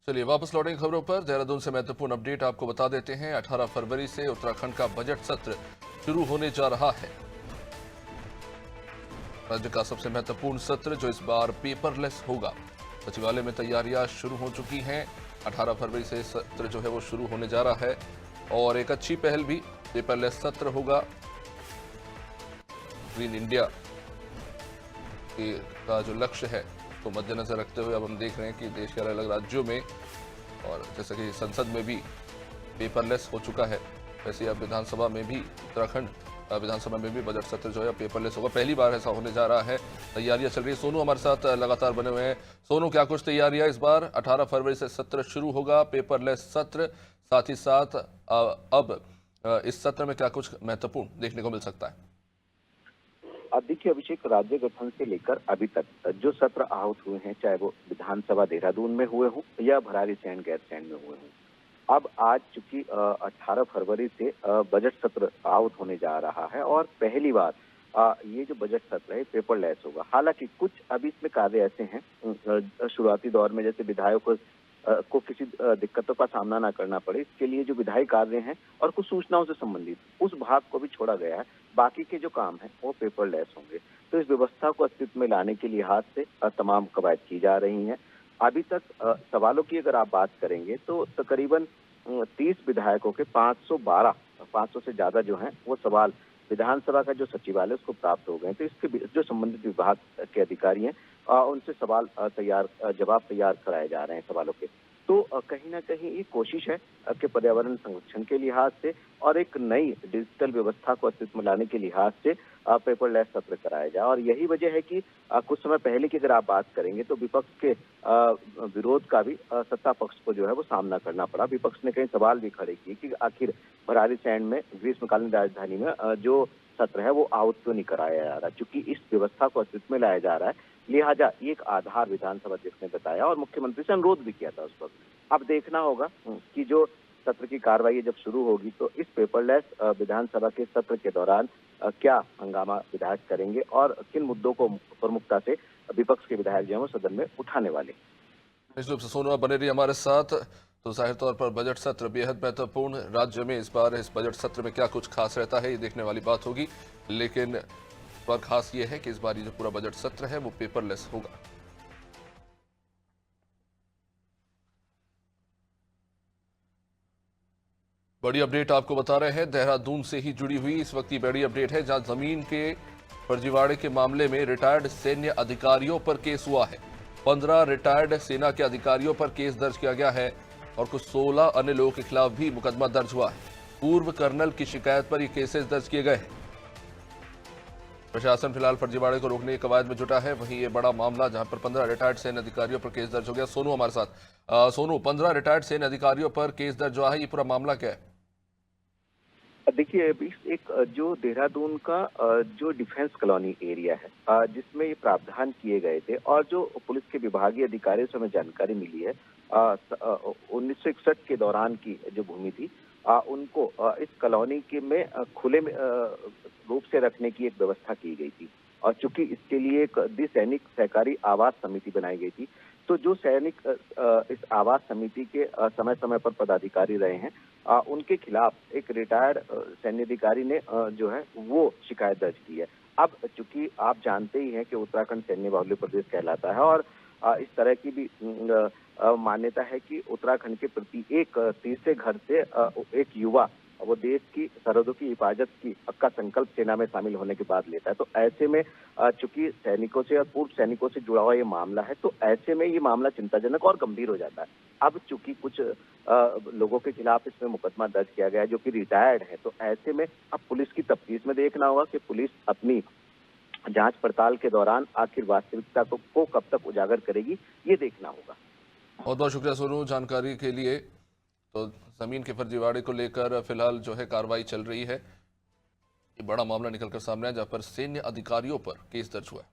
चलिए वापस लौटेंगे खबरों पर। देहरादून से महत्वपूर्ण अपडेट आपको बता देते हैं। 18 फरवरी से उत्तराखंड का बजट सत्र शुरू होने जा रहा है। राज्य का सबसे महत्वपूर्ण सत्र जो इस बार पेपरलेस होगा। सचिवालय में तैयारियां शुरू हो चुकी हैं। 18 फरवरी से सत्र जो है वो शुरू होने जा रहा है और एक अच्छी पहल भी, पेपरलेस सत्र होगा। ग्रीन इंडिया का जो लक्ष्य है तो मद्देनजर रखते हुए अब हम देख रहे हैं कि देश के अलग अलग राज्यों में और जैसे कि संसद में भी पेपरलेस हो चुका है, वैसे अब विधानसभा में भी, उत्तराखंड विधानसभा में भी बजट सत्र जो है पेपरलेस होगा। पहली बार ऐसा होने जा रहा है। तैयारियां चल रही है। सोनू हमारे साथ लगातार बने हुए हैं। सोनू, क्या कुछ तैयारियां इस बार? 18 फरवरी से सत्र शुरू होगा, पेपरलेस सत्र, साथ ही साथ अब इस सत्र में क्या कुछ महत्वपूर्ण देखने को मिल सकता है? अब देखिए अभिषेक, राज्य गठन से लेकर अभी तक जो सत्र आहूत हुए हैं, चाहे वो विधानसभा देहरादून में हुए हों या भराड़ीसैंण गैरसैंण में हुए हों, अब आज चूंकि 18 फरवरी से बजट सत्र आहूत होने जा रहा है और पहली बार ये जो बजट सत्र है पेपरलेस होगा। हालांकि कुछ अभी इसमें कार्य ऐसे हैं शुरुआती दौर में, जैसे विधायकों को किसी दिक्कतों का सामना ना करना पड़े, इसके लिए जो विधायी कार्य हैं और कुछ सूचनाओं से संबंधित उस भाग को भी छोड़ा गया है। बाकी के जो काम हैं वो पेपरलेस होंगे। तो इस व्यवस्था को अस्तित्व में लाने के लिहाज से तमाम कवायद की जा रही हैं। अभी तक सवालों की अगर आप बात करेंगे तो तकरीबन 30 विधायकों के 500 से ज्यादा जो हैं वो सवाल विधानसभा का जो सचिवालय उसको प्राप्त हो गए। तो इसके जो संबंधित विभाग के अधिकारी हैं उनसे सवाल जवाब तैयार कराए जा रहे हैं सवालों के। तो कहीं ना कहीं ये कोशिश है कि पर्यावरण संरक्षण के लिहाज से और एक नई डिजिटल व्यवस्था को अस्तित्व में लाने के लिहाज से पेपरलेस सत्र कराया जाए। और यही वजह है कि कुछ समय पहले की अगर आप बात करेंगे तो विपक्ष के विरोध का भी सत्ता पक्ष को जो है वो सामना करना पड़ा। विपक्ष ने कई सवाल भी खड़े किए कि आखिर भराड़ीसैंण में ग्रीष्मकालीन राजधानी में जो सत्र है वो आहूत क्यों नहीं कराया जा रहा, क्योंकि इस व्यवस्था को अस्तित्व में लाया जा रहा है। लिहाजा एक आधार विधानसभा अध्यक्ष ने बताया और मुख्यमंत्री से अनुरोध भी किया था उस वक्त। अब देखना होगा कि जो सत्र की कार्रवाई जब शुरू होगी तो इस पेपरलेस विधानसभा के सत्र के दौरान क्या हंगामा विधायक करेंगे और किन मुद्दों को प्रमुखता से विपक्ष के विधायक जो है वो सदन में उठाने वाले। निश्चित रूप से सोनू, आप बने रहिए हमारे साथ। तो जाहिर तौर पर बजट सत्र बेहद महत्वपूर्ण, राज्य में इस बार इस बजट सत्र में क्या कुछ खास रहता है ये देखने वाली बात होगी। लेकिन इस बार खास ये है कि इस बार ये जो पूरा बजट सत्र है वो पेपरलेस होगा। बड़ी अपडेट आपको बता रहे हैं देहरादून से ही जुड़ी हुई इस वक्त की बड़ी अपडेट है, जहां जमीन के फर्जीवाड़े के मामले में रिटायर्ड सैन्य अधिकारियों पर केस हुआ है। 15 रिटायर्ड सेना के अधिकारियों पर केस दर्ज किया गया है और कुछ 16 अन्य लोगों के खिलाफ भी मुकदमा दर्ज हुआ है। पूर्व कर्नल की शिकायत पर ये केसेस दर्ज किए गए हैं। प्रशासन फिलहाल फर्जीवाड़े को रोकने की कवायद में जुटा है। वहीं ये बड़ा मामला जहां पर 15 रिटायर्ड सैन्य अधिकारियों पर केस दर्ज हो गया। सोनू हमारे साथ। सोनू, 15 रिटायर्ड सैन्य अधिकारियों पर केस दर्ज हुआ है, ये पूरा मामला क्या है? देखिए अभी एक जो देहरादून का जो डिफेंस कॉलोनी एरिया है जिसमें ये प्रावधान किए गए थे और जो पुलिस के विभागीय अधिकारियों से हमें जानकारी मिली है 1961 के दौरान की जो भूमि थी उनको इस कॉलोनी के में खुले में रूप से रखने की एक व्यवस्था की गई थी। और चूंकि इसके लिए एक सैनिक सहकारी आवास समिति बनाई गई थी, तो जो सैनिक इस आवास समिति के समय समय पर पदाधिकारी रहे हैं उनके खिलाफ एक रिटायर्ड सैन्य अधिकारी ने जो है वो शिकायत दर्ज की है। अब चूंकि आप जानते ही हैं कि उत्तराखंड सैन्य बाहुल्य प्रदेश कहलाता है और इस तरह की भी मान्यता है कि उत्तराखंड के प्रति एक तीसरे घर से एक युवा वो देश की सरहदों की हिफाजत की का संकल्प सेना में शामिल होने के बाद लेता है। तो ऐसे में चूंकि सैनिकों से और पूर्व सैनिकों से जुड़ा हुआ ये मामला है, तो ऐसे में ये मामला चिंताजनक और गंभीर हो जाता है। अब चूंकि कुछ लोगों के खिलाफ इसमें मुकदमा दर्ज किया गया है जो कि रिटायर्ड है, तो ऐसे में अब पुलिस की तफ्तीश में देखना होगा कि पुलिस अपनी जांच पड़ताल के दौरान आखिर वास्तविकता को कब तक उजागर करेगी, ये देखना होगा। बहुत बहुत शुक्रिया सोनू जानकारी के लिए। तो जमीन के फर्जीवाड़े को लेकर फिलहाल जो है कार्रवाई चल रही है। ये बड़ा मामला निकलकर सामने आया जहां पर सैन्य अधिकारियों पर केस दर्ज हुआ है।